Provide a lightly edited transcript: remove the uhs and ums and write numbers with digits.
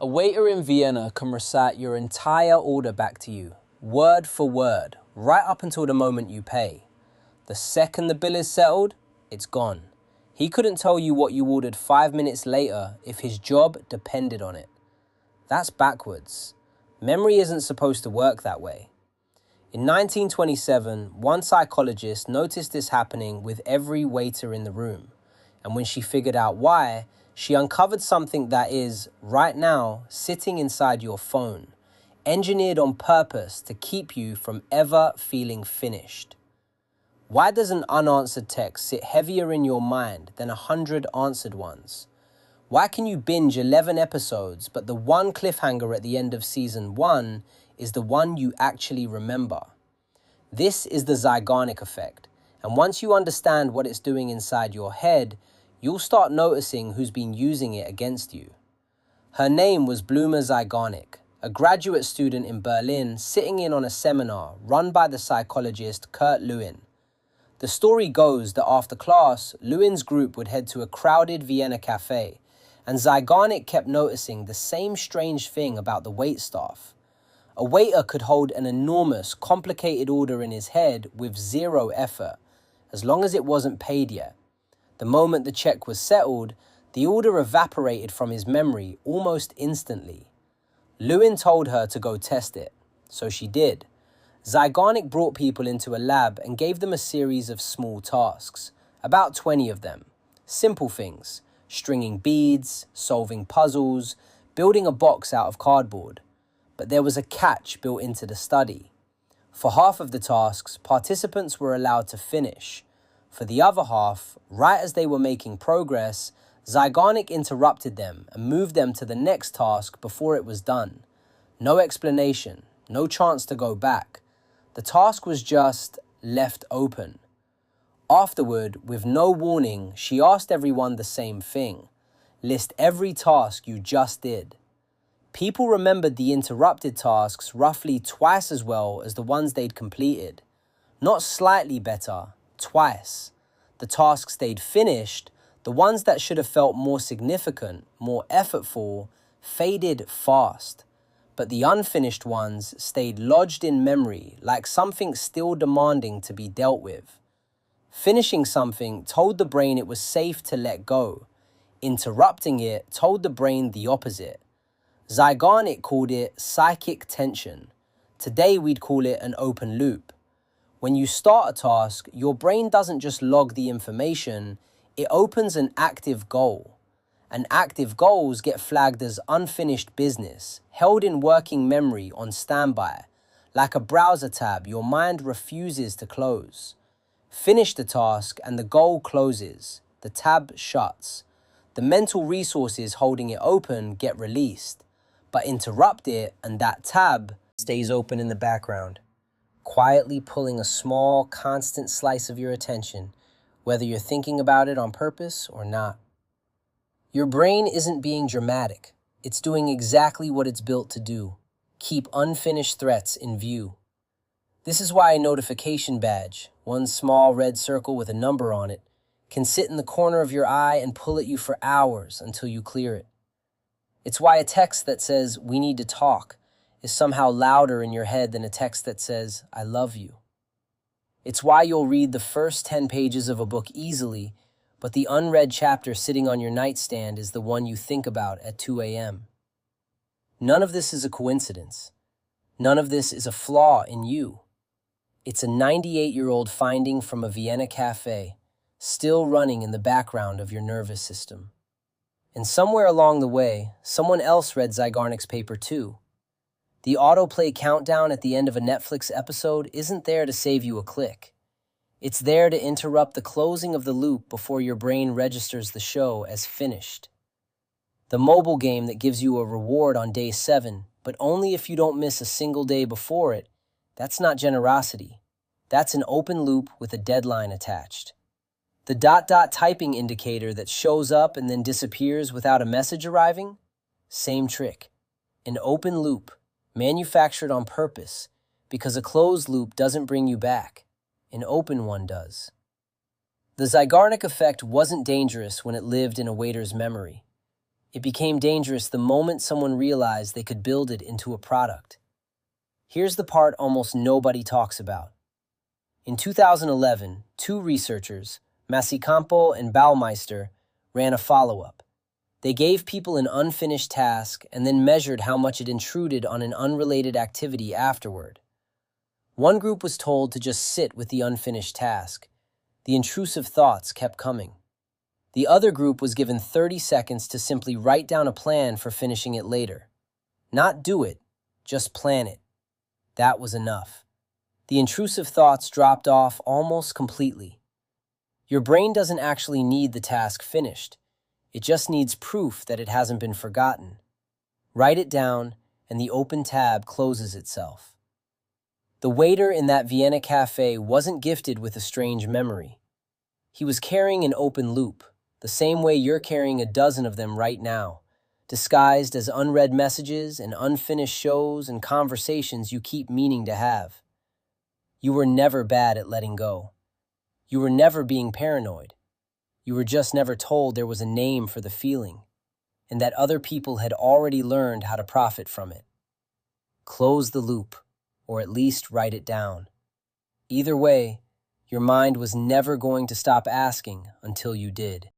A waiter in Vienna can recite your entire order back to you, word for word, right up until the moment you pay. The second the bill is settled, it's gone. He couldn't tell you what you ordered 5 minutes later if his job depended on it. That's backwards. Memory isn't supposed to work that way. In 1927, one psychologist noticed this happening with every waiter in the room. And when she figured out why, she uncovered something that is, right now, sitting inside your phone, engineered on purpose to keep you from ever feeling finished. Why does an unanswered text sit heavier in your mind than 100 answered ones? Why can you binge 11 episodes, but the one cliffhanger at the end of season 1 is the one you actually remember? This is the Zeigarnik Effect, and once you understand what it's doing inside your head, you'll start noticing who's been using it against you. Her name was Bluma Zeigarnik, a graduate student in Berlin sitting in on a seminar run by the psychologist Kurt Lewin. The story goes that after class, Lewin's group would head to a crowded Vienna café, and Zeigarnik kept noticing the same strange thing about the waitstaff. A waiter could hold an enormous, complicated order in his head with zero effort, as long as it wasn't paid yet. The moment the check was settled, the order evaporated from his memory almost instantly. Lewin told her to go test it, so she did. Zeigarnik brought people into a lab and gave them a series of small tasks, about 20 of them. Simple things, stringing beads, solving puzzles, building a box out of cardboard. But there was a catch built into the study. For half of the tasks, participants were allowed to finish. For the other half, right as they were making progress, Zeigarnik interrupted them and moved them to the next task before it was done. No explanation, no chance to go back. The task was just left open. Afterward, with no warning, she asked everyone the same thing. List every task you just did. People remembered the interrupted tasks roughly twice as well as the ones they'd completed. Not slightly better, twice. The tasks they'd finished, the ones that should have felt more significant, more effortful, faded fast. But the unfinished ones stayed lodged in memory like something still demanding to be dealt with. Finishing something told the brain it was safe to let go. Interrupting it told the brain the opposite. Zeigarnik called it psychic tension. Today we'd call it an open loop. When you start a task, your brain doesn't just log the information, it opens an active goal. And active goals get flagged as unfinished business, held in working memory on standby. Like a browser tab, your mind refuses to close. Finish the task and the goal closes. The tab shuts. The mental resources holding it open get released. But interrupt it and that tab stays open in the background, quietly pulling a small, constant slice of your attention, whether you're thinking about it on purpose or not. Your brain isn't being dramatic. It's doing exactly what it's built to do. Keep unfinished threats in view. This is why a notification badge, one small red circle with a number on it, can sit in the corner of your eye and pull at you for hours until you clear it. It's why a text that says, "we need to talk," is somehow louder in your head than a text that says, "I love you." It's why you'll read the first 10 pages of a book easily, but the unread chapter sitting on your nightstand is the one you think about at 2 a.m. None of this is a coincidence. None of this is a flaw in you. It's a 98-year-old finding from a Vienna café, still running in the background of your nervous system. And somewhere along the way, someone else read Zeigarnik's paper too. The autoplay countdown at the end of a Netflix episode isn't there to save you a click. It's there to interrupt the closing of the loop before your brain registers the show as finished. The mobile game that gives you a reward on day 7, but only if you don't miss a single day before it, that's not generosity. That's an open loop with a deadline attached. The ... typing indicator that shows up and then disappears without a message arriving? Same trick. An open loop, manufactured on purpose, because a closed loop doesn't bring you back. An open one does. The Zeigarnik effect wasn't dangerous when it lived in a waiter's memory. It became dangerous the moment someone realized they could build it into a product. Here's the part almost nobody talks about. In 2011, two researchers, Masicampo and Baumeister, ran a follow-up. They gave people an unfinished task and then measured how much it intruded on an unrelated activity afterward. One group was told to just sit with the unfinished task. The intrusive thoughts kept coming. The other group was given 30 seconds to simply write down a plan for finishing it later. Not do it, just plan it. That was enough. The intrusive thoughts dropped off almost completely. Your brain doesn't actually need the task finished. It just needs proof that it hasn't been forgotten. Write it down, and the open tab closes itself. The waiter in that Vienna café wasn't gifted with a strange memory. He was carrying an open loop, the same way you're carrying a dozen of them right now, disguised as unread messages and unfinished shows and conversations you keep meaning to have. You were never bad at letting go. You were never being paranoid. You were just never told there was a name for the feeling, and that other people had already learned how to profit from it. Close the loop, or at least write it down. Either way, your mind was never going to stop asking until you did.